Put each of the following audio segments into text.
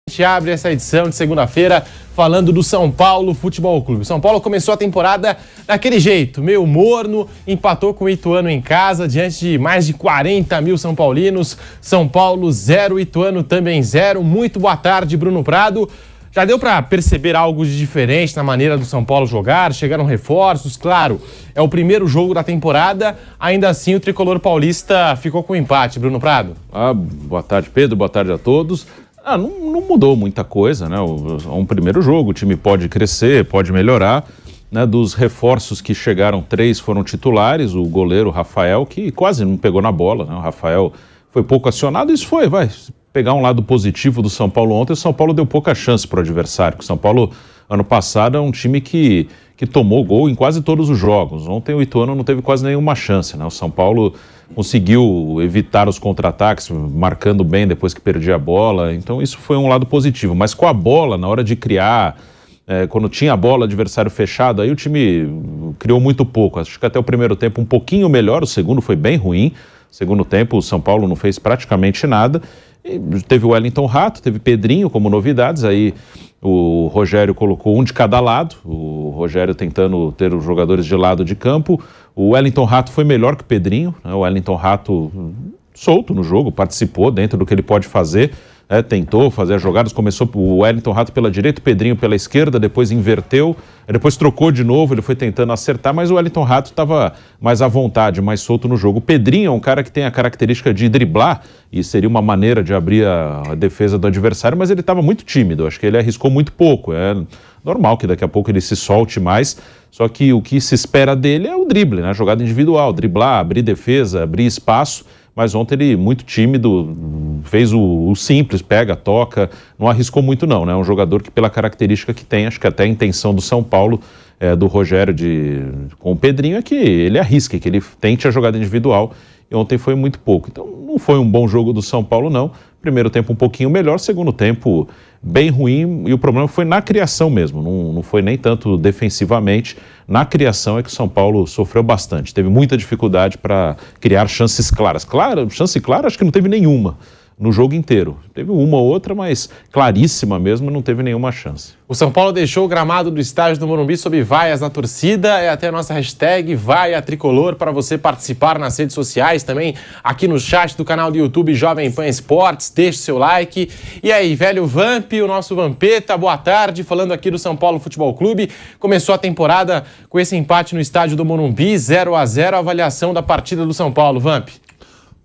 A gente abre essa edição de segunda-feira falando do São Paulo Futebol Clube. São Paulo começou a temporada daquele jeito, meio morno, empatou com o Ituano em casa, diante de mais de 40 mil São Paulinos. São Paulo 0, Ituano também 0. Muito boa tarde, Bruno Prado. Já deu para perceber algo de diferente na maneira do São Paulo jogar? Chegaram reforços, claro, é o primeiro jogo da temporada, ainda assim o tricolor paulista ficou com empate, Bruno Prado. Boa tarde, Pedro, boa tarde a todos. Não mudou muita coisa, né? É um primeiro jogo, o time pode crescer, pode melhorar. Né? Dos reforços que chegaram, 3 foram titulares, o goleiro Rafael, que quase não pegou na bola, né? O Rafael foi pouco acionado, isso vai pegar um lado positivo do São Paulo ontem. O São Paulo deu pouca chance para o adversário. O São Paulo, ano passado, é um time que tomou gol em quase todos os jogos. Ontem o Ituano não teve quase nenhuma chance, né? O São Paulo conseguiu evitar os contra-ataques, marcando bem depois que perdia a bola. Então isso foi um lado positivo. Mas com a bola, na hora de criar, quando tinha a bola, adversário fechado, aí o time criou muito pouco. Acho que até o primeiro tempo um pouquinho melhor, o segundo foi bem ruim. Segundo tempo, o São Paulo não fez praticamente nada. E teve o Wellington Rato, teve Pedrinho como novidades, aí o Rogério colocou um de cada lado, o Rogério tentando ter os jogadores de lado de campo. O Wellington Rato foi melhor que o Pedrinho, né? O Wellington Rato solto no jogo, participou dentro do que ele pode fazer, tentou fazer as jogadas, começou o Wellington Rato pela direita, o Pedrinho pela esquerda, depois inverteu, depois trocou de novo, ele foi tentando acertar, mas o Wellington Rato estava mais à vontade, mais solto no jogo. O Pedrinho é um cara que tem a característica de driblar, e seria uma maneira de abrir a defesa do adversário, mas ele estava muito tímido, acho que ele arriscou muito pouco, é normal que daqui a pouco ele se solte mais, só que o que se espera dele é o drible, né? Jogada individual, driblar, abrir defesa, abrir espaço. Mas ontem ele, muito tímido, fez o simples, pega, toca, não arriscou muito não, né? É um jogador que, pela característica que tem, acho que até a intenção do São Paulo, do Rogério com o Pedrinho, é que ele arrisque, que ele tente a jogada individual, e ontem foi muito pouco. Então não foi um bom jogo do São Paulo, não. Primeiro tempo um pouquinho melhor, segundo tempo bem ruim, e o problema foi na criação mesmo, não foi nem tanto defensivamente. Na criação é que o São Paulo sofreu bastante, teve muita dificuldade para criar chances claras. Chance clara acho que não teve nenhuma no jogo inteiro. Teve uma ou outra, mas claríssima mesmo, não teve nenhuma chance. O São Paulo deixou o gramado do estádio do Morumbi sob vaias da torcida. É até a nossa hashtag #VaiaTricolor para você participar nas redes sociais, também aqui no chat do canal do YouTube Jovem Pan Esportes. Deixe seu like. E aí, velho Vamp, o nosso Vampeta, boa tarde, falando aqui do São Paulo Futebol Clube. Começou a temporada com esse empate no estádio do Morumbi, 0-0, a avaliação da partida do São Paulo, Vamp.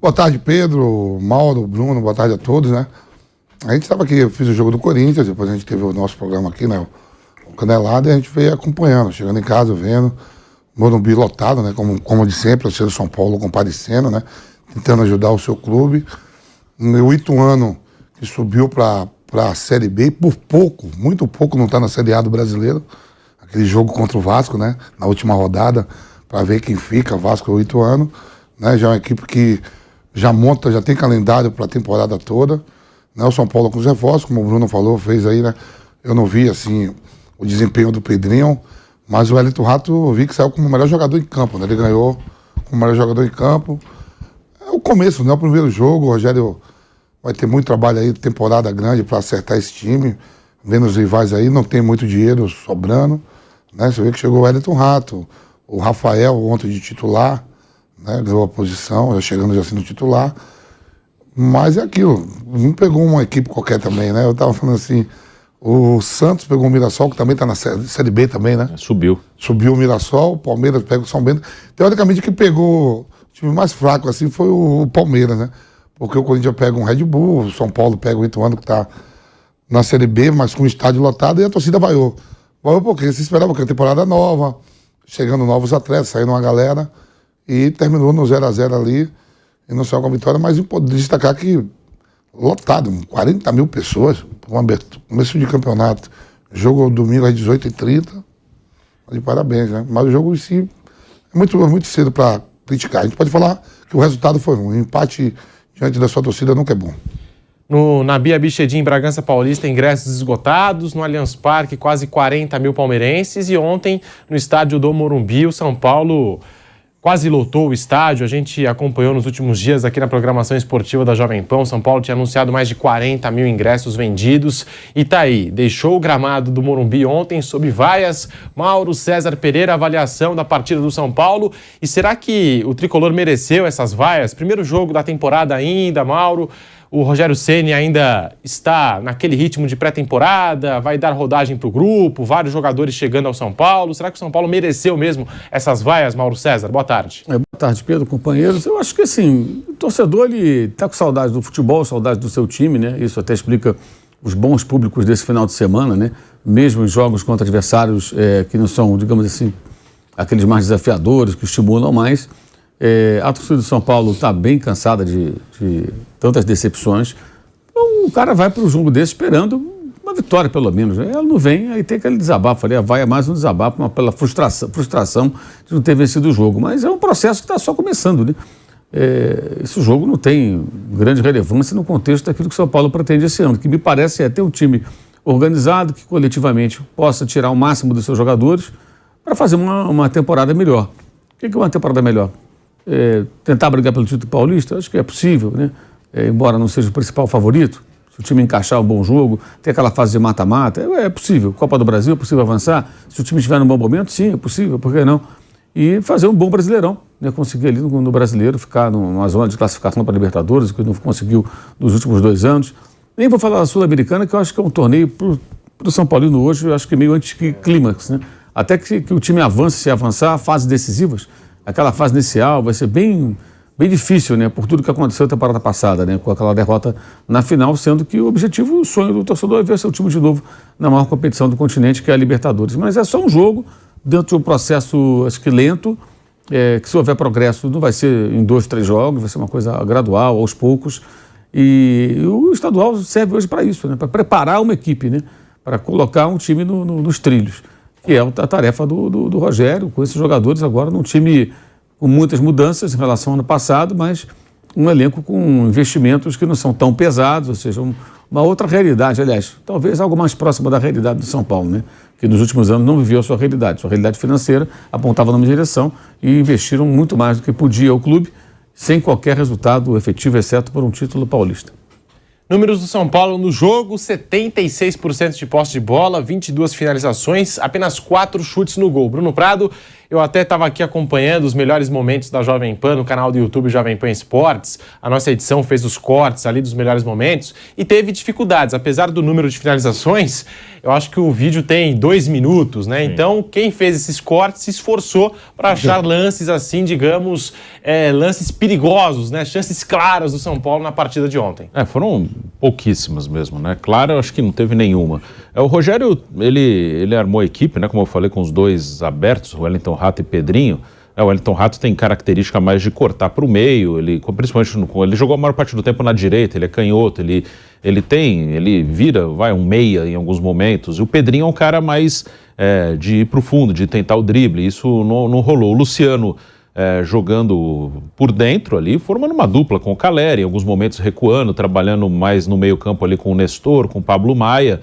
Boa tarde, Pedro, Mauro, Bruno, boa tarde a todos, né? A gente estava aqui, eu fiz o jogo do Corinthians, depois a gente teve o nosso programa aqui, né? O Canelada, e a gente veio acompanhando, chegando em casa, vendo, Morumbi lotado, né? Como de sempre, o São Paulo comparecendo, né? Tentando ajudar o seu clube. O Ituano, que subiu para a Série B, e por pouco, muito pouco, não está na Série A do Brasileiro. Aquele jogo contra o Vasco, né? Na última rodada, para ver quem fica, Vasco ou Ituano, né? Já é uma equipe que já tem calendário para a temporada toda, né? O São Paulo com os reforços, como o Bruno falou, fez aí, né? Eu não vi, assim, o desempenho do Pedrinho, mas o Wellington Rato eu vi que saiu como o melhor jogador em campo, né? Ele ganhou como o melhor jogador em campo. É o começo, né? O primeiro jogo, o Rogério vai ter muito trabalho aí, temporada grande para acertar esse time, vendo os rivais aí, não tem muito dinheiro sobrando, né? Você vê que chegou o Wellington Rato, o Rafael ontem de titular, né, ganhou a posição, já chegando já sendo titular, mas é aquilo, não pegou uma equipe qualquer também, né? Eu tava falando assim, o Santos pegou o Mirassol, que também tá na série B também, né? Subiu o Mirassol, o Palmeiras pega o São Bento. Teoricamente, o que pegou o time mais fraco assim foi o Palmeiras, né? Porque o Corinthians pega um Red Bull, o São Paulo pega o Ituano, que tá na Série B, mas com o estádio lotado, e a torcida vaiou. Vaiou porque se esperava que a temporada nova, chegando novos atletas, saindo uma galera, e terminou no 0-0 ali, e não saiu com a vitória, mas importante destacar que lotado, 40 mil pessoas, começo de campeonato, jogo domingo às 18h30, de parabéns, né? Mas o jogo em si é muito cedo para criticar. A gente pode falar que o resultado foi um empate diante da sua torcida nunca é bom. Na Bia Bichedin, em Bragança Paulista, ingressos esgotados. No Allianz Parque, quase 40 mil palmeirenses. E ontem, no estádio do Morumbi, o São Paulo quase lotou o estádio. A gente acompanhou nos últimos dias aqui na programação esportiva da Jovem Pan. São Paulo tinha anunciado mais de 40 mil ingressos vendidos. E tá aí, deixou o gramado do Morumbi ontem sob vaias. Mauro César Pereira, avaliação da partida do São Paulo. E será que o tricolor mereceu essas vaias? Primeiro jogo da temporada ainda, Mauro. O Rogério Ceni ainda está naquele ritmo de pré-temporada, vai dar rodagem para o grupo, vários jogadores chegando ao São Paulo. Será que o São Paulo mereceu mesmo essas vaias, Mauro César? Boa tarde. Boa tarde, Pedro, companheiros. Eu acho que, assim, o torcedor está com saudade do futebol, saudade do seu time, né? Isso até explica os bons públicos desse final de semana, né? Mesmo em jogos contra adversários que não são, digamos assim, aqueles mais desafiadores, que estimulam mais. A torcida do São Paulo está bem cansada de tantas decepções. Então, o cara vai para o jogo desse esperando uma vitória, pelo menos. Ela não vem, aí tem aquele desabafo ali. Vai mais um desabafo pela frustração de não ter vencido o jogo. Mas é um processo que está só começando, né? Esse jogo não tem grande relevância no contexto daquilo que o São Paulo pretende esse ano, que me parece ter um time organizado, que coletivamente possa tirar o máximo dos seus jogadores para fazer uma temporada melhor. O que é uma temporada melhor? Tentar brigar pelo título paulista, acho que é possível, né? Embora não seja o principal favorito, se o time encaixar um bom jogo, ter aquela fase de mata-mata, é possível. Copa do Brasil, é possível avançar. Se o time estiver num bom momento, sim, é possível, por que não? E fazer um bom Brasileirão, né? Conseguir ali no Brasileiro ficar numa zona de classificação para Libertadores, que não conseguiu nos últimos 2 anos. Nem vou falar da Sul-Americana, que eu acho que é um torneio para o São Paulino hoje, eu acho que meio anticlímax, né? Até que o time avance, se avançar, fases decisivas, aquela fase inicial vai ser bem difícil, né? Por tudo que aconteceu na temporada passada, né? Com aquela derrota na final, sendo que o objetivo, o sonho do torcedor é ver seu time de novo na maior competição do continente, que é a Libertadores. Mas é só um jogo, dentro de um processo, acho que lento, que se houver progresso não vai ser em 2, 3 jogos, vai ser uma coisa gradual, aos poucos. E o estadual serve hoje para isso, né? Para preparar uma equipe, né? Para colocar um time nos trilhos, que é a tarefa do Rogério, com esses jogadores agora num time com muitas mudanças em relação ao ano passado, mas um elenco com investimentos que não são tão pesados, ou seja, uma outra realidade, aliás, talvez algo mais próximo da realidade do São Paulo, né? Que nos últimos anos não viveu a sua realidade financeira apontava na mesma direção e investiram muito mais do que podia o clube, sem qualquer resultado efetivo, exceto por um título paulista. Números do São Paulo no jogo: 76% de posse de bola, 22 finalizações, apenas 4 chutes no gol. Bruno Prado, eu até estava aqui acompanhando os melhores momentos da Jovem Pan no canal do YouTube Jovem Pan Esportes. A nossa edição fez os cortes ali dos melhores momentos e teve dificuldades. Apesar do número de finalizações, eu acho que o vídeo tem 2 minutos, né? Então, quem fez esses cortes se esforçou para achar lances assim, digamos, lances perigosos, né? Chances claras do São Paulo na partida de ontem. Foram pouquíssimas mesmo, né? Claro, eu acho que não teve nenhuma. O Rogério, ele armou a equipe, né? Como eu falei, com os 2 abertos, o Wellington Rato e Pedrinho. O Wellington Rato tem característica mais de cortar para o meio, principalmente ele jogou a maior parte do tempo na direita, ele é canhoto, ele vira, um meia em alguns momentos. E o Pedrinho é um cara mais de ir para o fundo, de tentar o drible, isso não rolou. O Luciano jogando por dentro ali, formando uma dupla com o Calleri, em alguns momentos recuando, trabalhando mais no meio campo ali com o Nestor, com o Pablo Maia.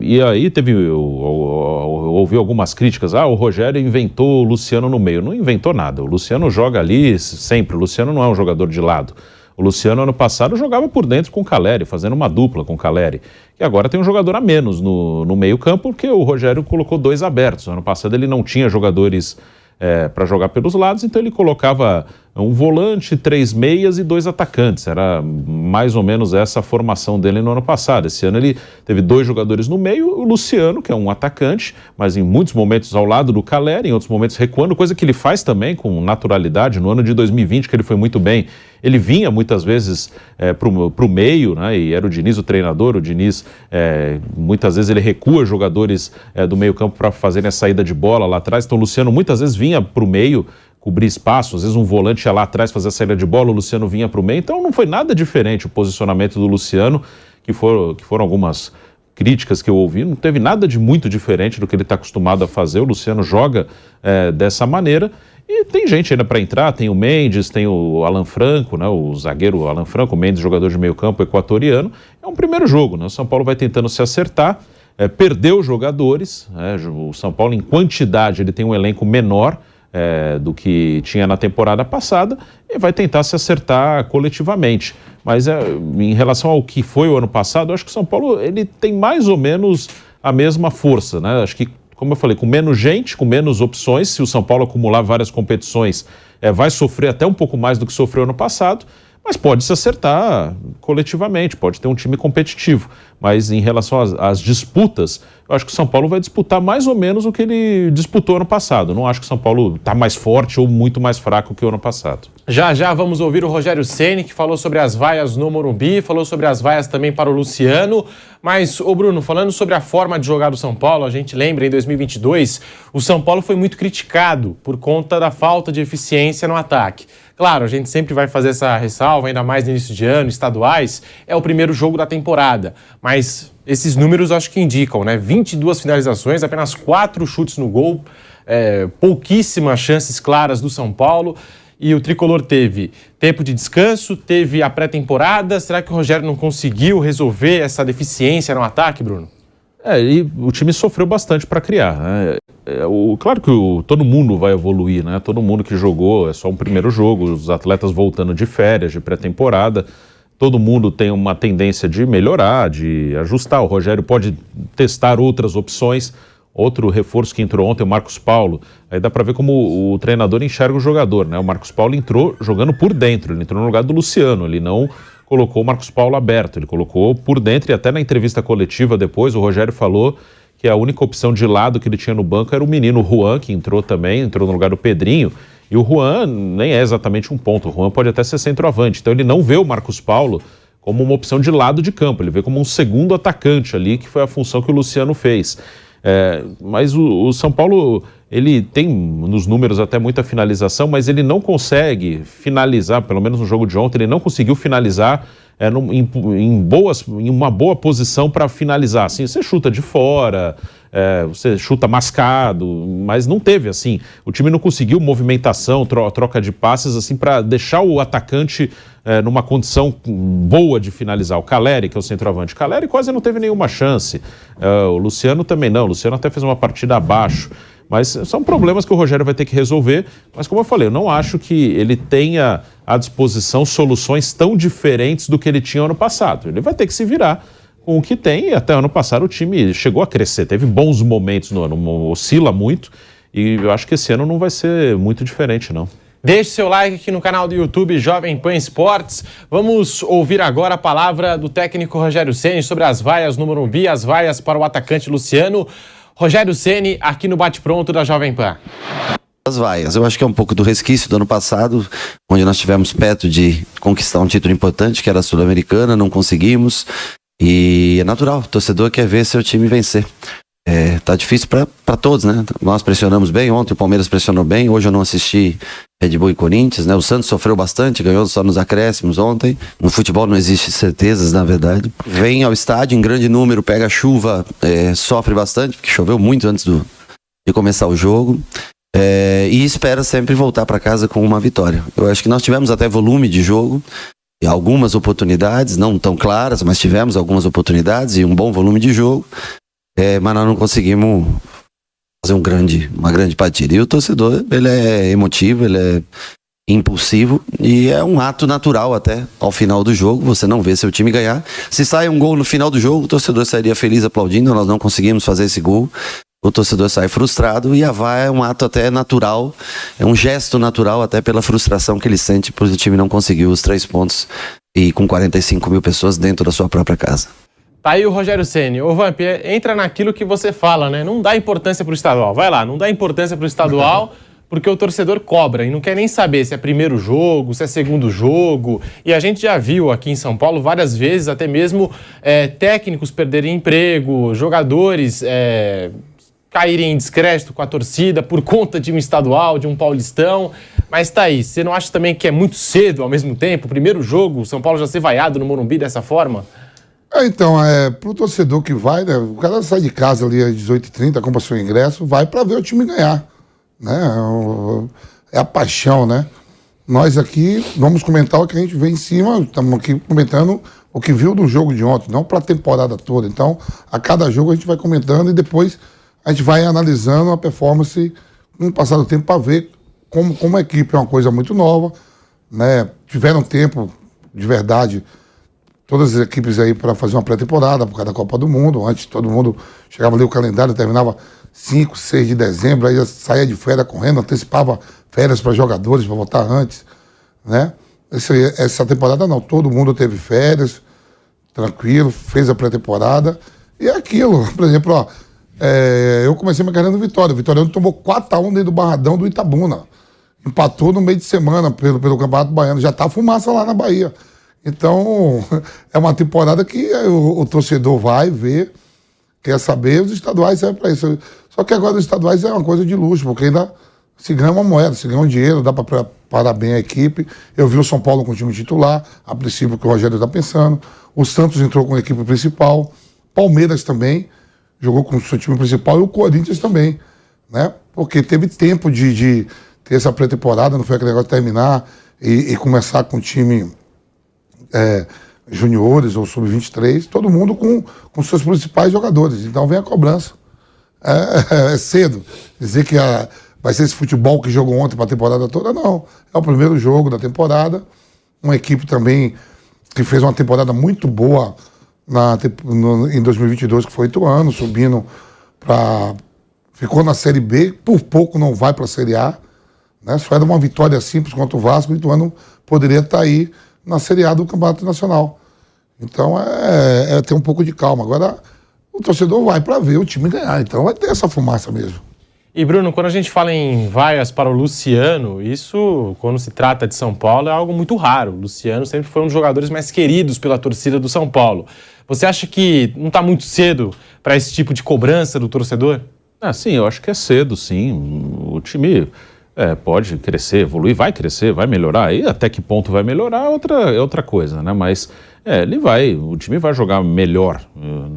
E aí eu ouvi algumas críticas, o Rogério inventou o Luciano no meio. Não inventou nada, o Luciano joga ali sempre, o Luciano não é um jogador de lado. O Luciano, ano passado, jogava por dentro com o Calleri, fazendo uma dupla com o Calleri. E agora tem um jogador a menos no meio campo, porque o Rogério colocou 2 abertos. Ano passado ele não tinha jogadores para jogar pelos lados, então ele colocava um volante, 3 meias e 2 atacantes. Era mais ou menos essa a formação dele no ano passado. Esse ano ele teve 2 jogadores no meio, o Luciano, que é um atacante, mas em muitos momentos ao lado do Calleri, em outros momentos recuando, coisa que ele faz também com naturalidade. No ano de 2020, que ele foi muito bem, ele vinha muitas vezes para o meio, né? E era o Diniz o treinador, o Diniz muitas vezes ele recua jogadores do meio campo para fazerem a saída de bola lá atrás, então o Luciano muitas vezes vinha para o meio, cobrir espaço, às vezes um volante ia lá atrás fazer a saída de bola, o Luciano vinha para o meio, então não foi nada diferente o posicionamento do Luciano, que foram algumas críticas que eu ouvi, não teve nada de muito diferente do que ele está acostumado a fazer. O Luciano joga dessa maneira. E tem gente ainda para entrar, tem o Mendes, tem o Alan Franco, né, o zagueiro Alan Franco, o Mendes, jogador de meio campo equatoriano. É um primeiro jogo, né? O São Paulo vai tentando se acertar, perdeu jogadores, o São Paulo em quantidade ele tem um elenco menor do que tinha na temporada passada e vai tentar se acertar coletivamente. Mas em relação ao que foi o ano passado, eu acho que o São Paulo ele tem mais ou menos a mesma força, né? Acho que, como eu falei, com menos gente, com menos opções, se o São Paulo acumular várias competições, vai sofrer até um pouco mais do que sofreu ano passado, mas pode se acertar coletivamente, pode ter um time competitivo. Mas em relação às disputas, eu acho que o São Paulo vai disputar mais ou menos o que ele disputou ano passado. Não acho que o São Paulo está mais forte ou muito mais fraco que o ano passado. Já vamos ouvir o Rogério Ceni, que falou sobre as vaias no Morumbi, falou sobre as vaias também para o Luciano. Mas, Bruno, falando sobre a forma de jogar do São Paulo, a gente lembra, em 2022, o São Paulo foi muito criticado por conta da falta de eficiência no ataque. Claro, a gente sempre vai fazer essa ressalva, ainda mais no início de ano, estaduais, é o primeiro jogo da temporada. Mas esses números acho que indicam, né? 22 finalizações, apenas 4 chutes no gol, pouquíssimas chances claras do São Paulo. E o Tricolor teve tempo de descanso, teve a pré-temporada. Será que o Rogério não conseguiu resolver essa deficiência no ataque, Bruno? E o time sofreu bastante para criar, né? Claro que todo mundo vai evoluir, né? Todo mundo que jogou, é só um primeiro jogo, os atletas voltando de férias, de pré-temporada, todo mundo tem uma tendência de melhorar, de ajustar. O Rogério pode testar outras opções. Outro reforço que entrou ontem, o Marcos Paulo, aí dá para ver como o treinador enxerga o jogador, né? O Marcos Paulo entrou jogando por dentro, ele entrou no lugar do Luciano, ele não colocou o Marcos Paulo aberto, ele colocou por dentro, e até na entrevista coletiva depois o Rogério falou que a única opção de lado que ele tinha no banco era o menino Juan, que entrou também, entrou no lugar do Pedrinho, e o Juan nem é exatamente um ponto, o Juan pode até ser centroavante, então ele não vê o Marcos Paulo como uma opção de lado de campo, ele vê como um segundo atacante ali, que foi a função que o Luciano fez. Mas o São Paulo, ele tem nos números até muita finalização, mas ele não consegue finalizar, pelo menos no jogo de ontem, ele não conseguiu finalizar em uma boa posição para finalizar. Assim, você chuta de fora, você chuta mascado, mas não teve assim. O time não conseguiu movimentação, troca de passes assim para deixar o atacante numa condição boa de finalizar. O Caleri, que é o centroavante, Caleri quase não teve nenhuma chance. O Luciano também não. O Luciano até fez uma partida abaixo. Mas são problemas que o Rogério vai ter que resolver. Mas como eu falei, eu não acho que ele tenha à disposição soluções tão diferentes do que ele tinha ano passado. Ele vai ter que se virar com o que tem. E até ano passado o time chegou a crescer. Teve bons momentos no ano, oscila muito. E eu acho que esse ano não vai ser muito diferente, não. Deixe seu like aqui no canal do YouTube Jovem Pan Esportes. Vamos ouvir agora a palavra do técnico Rogério Ceni sobre as vaias no Morumbi, as vaias para o atacante Luciano. Rogério Ceni, aqui no Bate-Pronto da Jovem Pan. As vaias, eu acho que é um pouco do resquício do ano passado, onde nós tivemos perto de conquistar um título importante, que era a Sul-Americana, não conseguimos. E é natural, o torcedor quer ver seu time vencer. Tá difícil para todos, né? Nós pressionamos bem, ontem o Palmeiras pressionou bem, hoje eu não assisti Red Bull e Corinthians, né? O Santos sofreu bastante, ganhou só nos acréscimos ontem. No futebol não existe certezas, na verdade. Vem ao estádio em grande número, pega chuva, sofre bastante, porque choveu muito antes de começar o jogo. E espera sempre voltar para casa com uma vitória. Eu acho que nós tivemos até volume de jogo, e algumas oportunidades, não tão claras, mas tivemos algumas oportunidades e um bom volume de jogo. Mas nós não conseguimos fazer uma grande partida. E o torcedor, ele é emotivo, ele é impulsivo e é um ato natural até ao final do jogo, você não vê seu time ganhar. Se sai um gol no final do jogo, o torcedor sairia feliz aplaudindo, nós não conseguimos fazer esse gol. O torcedor sai frustrado e a VAR é um ato até natural, é um gesto natural até pela frustração que ele sente por o time não conseguir os 3 pontos e com 45 mil pessoas dentro da sua própria casa. Tá aí o Rogério Ceni. Ô Vamp, entra naquilo que você fala, né? Não dá importância pro estadual. Vai lá, não dá importância pro estadual porque o torcedor cobra e não quer nem saber se é primeiro jogo, se é segundo jogo. E a gente já viu aqui em São Paulo várias vezes, até mesmo técnicos perderem emprego, jogadores caírem em descrédito com a torcida por conta de um estadual, de um paulistão. Mas tá aí, você não acha também que é muito cedo ao mesmo tempo? Primeiro jogo, São Paulo já ser vaiado no Morumbi dessa forma? Então, pro torcedor que vai, né? O cara sai de casa ali às 18h30, compra seu ingresso, vai para ver o time ganhar, né? É a paixão, né? Nós aqui vamos comentar o que a gente vê em cima, estamos aqui comentando o que viu do jogo de ontem, não para a temporada toda. Então, a cada jogo a gente vai comentando e depois a gente vai analisando a performance no passar do tempo para ver como a equipe é uma coisa muito nova, né? Tiveram tempo, de verdade, todas as equipes aí para fazer uma pré-temporada por causa da Copa do Mundo. Antes todo mundo chegava ali, o calendário terminava 5, 6 de dezembro, aí já saía de férias correndo, antecipava férias para jogadores para voltar antes, né? Essa temporada não, todo mundo teve férias, tranquilo, fez a pré-temporada. E é aquilo, por exemplo, ó, eu comecei minha carreira no Vitória. O Vitória tomou 4-1 dentro do Barradão do Itabuna. Empatou no meio de semana pelo Campeonato Baiano. Já tá fumaça lá na Bahia. Então, é uma temporada que o torcedor vai ver, quer saber, os estaduais servem para isso. Só que agora os estaduais é uma coisa de luxo, porque ainda se ganha uma moeda, se ganha um dinheiro, dá para preparar bem a equipe. Eu vi o São Paulo com o time titular, a princípio que o Rogério está pensando. O Santos entrou com a equipe principal. Palmeiras também jogou com o seu time principal e o Corinthians também, né? Porque teve tempo de ter essa pré-temporada, não foi aquele negócio de terminar e começar com o time juniores ou sub-23, todo mundo com seus principais jogadores. Então vem a cobrança. É cedo dizer que vai ser esse futebol que jogou ontem para a temporada toda, não. É o primeiro jogo da temporada, uma equipe também que fez uma temporada muito boa em 2022, que foi 8 anos, subindo ficou na Série B, por pouco não vai para a Série A, né? Só era uma vitória simples contra o Vasco, o Ituano poderia estar aí na Série A do Campeonato Nacional. Então é ter um pouco de calma. Agora o torcedor vai para ver o time ganhar, então vai ter essa fumaça mesmo. E Bruno, quando a gente fala em vaias para o Luciano, isso, quando se trata de São Paulo, é algo muito raro. O Luciano sempre foi um dos jogadores mais queridos pela torcida do São Paulo. Você acha que não está muito cedo para esse tipo de cobrança do torcedor? Sim, eu acho que é cedo, sim. O time pode crescer, evoluir, vai melhorar. E até que ponto vai melhorar é outra coisa, né? Mas o time vai jogar melhor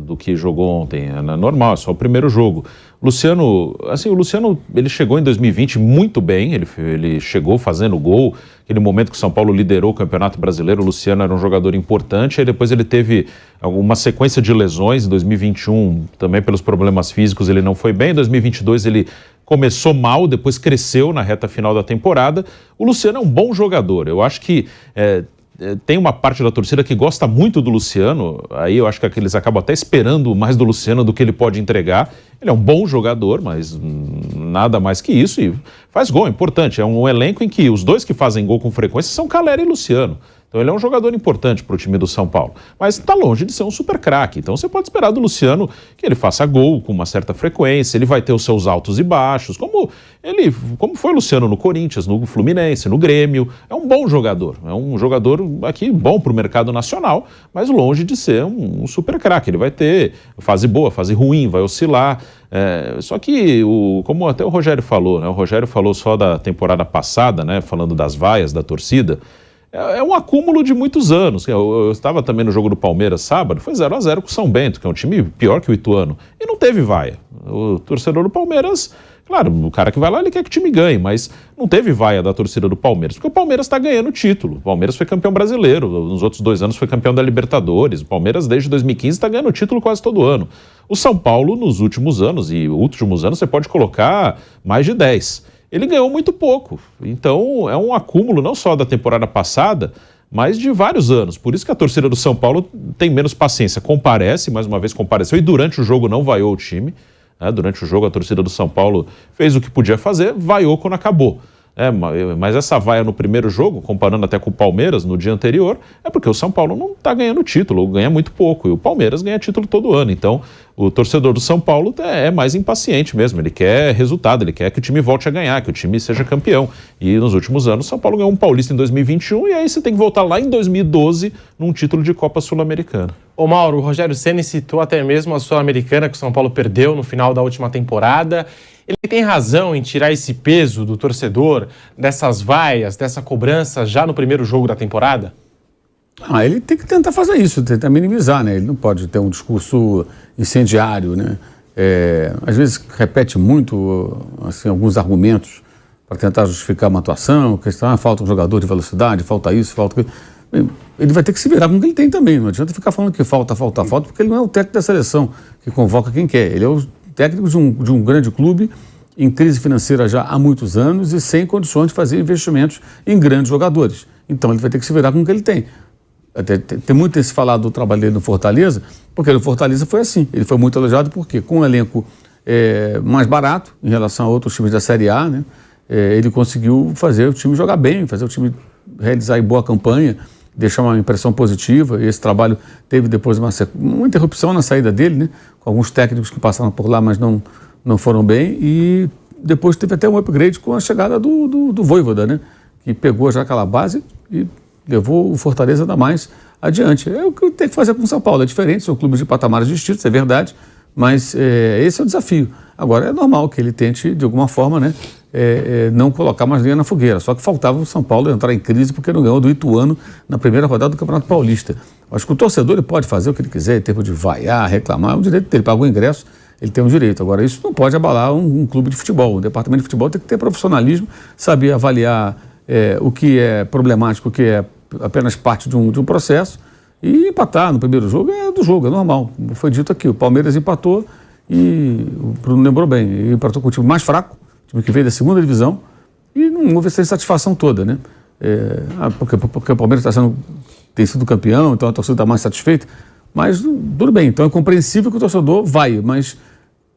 do que jogou ontem. É normal, é só o primeiro jogo. O Luciano, ele chegou em 2020 muito bem, ele chegou fazendo gol, aquele momento que o São Paulo liderou o Campeonato Brasileiro, o Luciano era um jogador importante, aí depois ele teve uma sequência de lesões, em 2021 também pelos problemas físicos ele não foi bem, em 2022 ele começou mal, depois cresceu na reta final da temporada. O Luciano é um bom jogador, eu acho que tem uma parte da torcida que gosta muito do Luciano, aí eu acho que eles acabam até esperando mais do Luciano do que ele pode entregar. Ele é um bom jogador, mas nada mais que isso, e faz gol, é importante. É um elenco em que os dois que fazem gol com frequência são Calera e Luciano. Então ele é um jogador importante para o time do São Paulo, mas está longe de ser um super craque. Então você pode esperar do Luciano que ele faça gol com uma certa frequência, ele vai ter os seus altos e baixos, como foi o Luciano no Corinthians, no Fluminense, no Grêmio. É um bom jogador, é um jogador aqui bom para o mercado nacional, mas longe de ser um super craque. Ele vai ter fase boa, fase ruim, vai oscilar. Só que, como até o Rogério falou, né? O Rogério falou só da temporada passada, né? Falando das vaias da torcida. É um acúmulo de muitos anos. Eu estava também no jogo do Palmeiras sábado, foi 0-0 com o São Bento, que é um time pior que o Ituano, e não teve vaia. O torcedor do Palmeiras, claro, o cara que vai lá, ele quer que o time ganhe, mas não teve vaia da torcida do Palmeiras, porque o Palmeiras está ganhando título. O Palmeiras foi campeão brasileiro, nos outros 2 anos foi campeão da Libertadores. O Palmeiras, desde 2015, está ganhando título quase todo ano. O São Paulo, nos últimos anos você pode colocar mais de 10. Ele ganhou muito pouco, então é um acúmulo não só da temporada passada, mas de vários anos. Por isso que a torcida do São Paulo tem menos paciência, mais uma vez compareceu, e durante o jogo não vaiou o time, né? Durante o jogo a torcida do São Paulo fez o que podia fazer, vaiou quando acabou. Mas essa vaia no primeiro jogo, comparando até com o Palmeiras no dia anterior, é porque o São Paulo não está ganhando título, ganha muito pouco, e o Palmeiras ganha título todo ano. Então o torcedor do São Paulo é mais impaciente mesmo, ele quer resultado, ele quer que o time volte a ganhar, que o time seja campeão. E nos últimos anos o São Paulo ganhou um Paulista em 2021, e aí você tem que voltar lá em 2012 num título de Copa Sul-Americana. Ô Mauro, o Rogério Ceni citou até mesmo a Sul-Americana que o São Paulo perdeu no final da última temporada. Ele tem razão em tirar esse peso do torcedor, dessas vaias, dessa cobrança já no primeiro jogo da temporada? Ele tem que tentar fazer isso, tentar minimizar, né? Ele não pode ter um discurso incendiário, né? Às vezes repete muito assim, alguns argumentos para tentar justificar uma atuação, falta um jogador de velocidade, falta isso, falta aquilo. Ele vai ter que se virar com o que ele tem também, não adianta ficar falando que falta, porque ele não é o técnico da seleção que convoca quem quer, ele é o técnico de um grande clube em crise financeira já há muitos anos e sem condições de fazer investimentos em grandes jogadores. Então ele vai ter que se virar com o que ele tem. Até tem muito esse falado do trabalho dele no Fortaleza, porque no Fortaleza foi assim. Ele foi muito elogiado porque com um elenco mais barato em relação a outros times da Série A, né? Ele conseguiu fazer o time jogar bem, fazer o time realizar boa campanha, deixar uma impressão positiva. E esse trabalho teve depois uma interrupção na saída dele, né? Com alguns técnicos que passaram por lá, mas não foram bem. E depois teve até um upgrade com a chegada do Vojvoda, né? Que pegou já aquela base e levou o Fortaleza ainda mais adiante. É o que tem que fazer com o São Paulo. É diferente, são clubes de patamares distintos, é verdade, mas esse é o desafio. Agora, é normal que ele tente, de alguma forma, né, não colocar mais lenha na fogueira. Só que faltava o São Paulo entrar em crise porque não ganhou do Ituano na primeira rodada do Campeonato Paulista. Acho que o torcedor ele pode fazer o que ele quiser, em termos de vaiar, reclamar, é um direito dele, pagou o ingresso, ele tem um direito. Agora, isso não pode abalar um clube de futebol. O departamento de futebol tem que ter profissionalismo, saber avaliar o que é problemático, o que é apenas parte de um processo, e empatar no primeiro jogo é do jogo, é normal. Foi dito aqui, o Palmeiras empatou e o Bruno lembrou bem, ele empatou com o time mais fraco, o time que veio da segunda divisão, e não houve essa insatisfação toda, né? Porque o Palmeiras tem sido campeão, então a torcida está mais satisfeita, mas tudo bem, então é compreensível que o torcedor vai, mas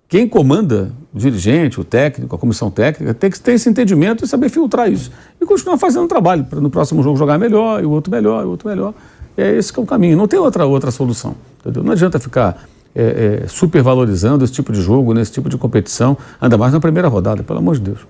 quem comanda, o dirigente, o técnico, a comissão técnica, tem que ter esse entendimento e saber filtrar isso. E continuar fazendo o trabalho, para no próximo jogo jogar melhor, e o outro melhor, e o outro melhor. Esse que é o caminho, não tem outra solução. Entendeu? Não adianta ficar supervalorizando esse tipo de jogo, nesse tipo de competição, ainda mais na primeira rodada, pelo amor de Deus.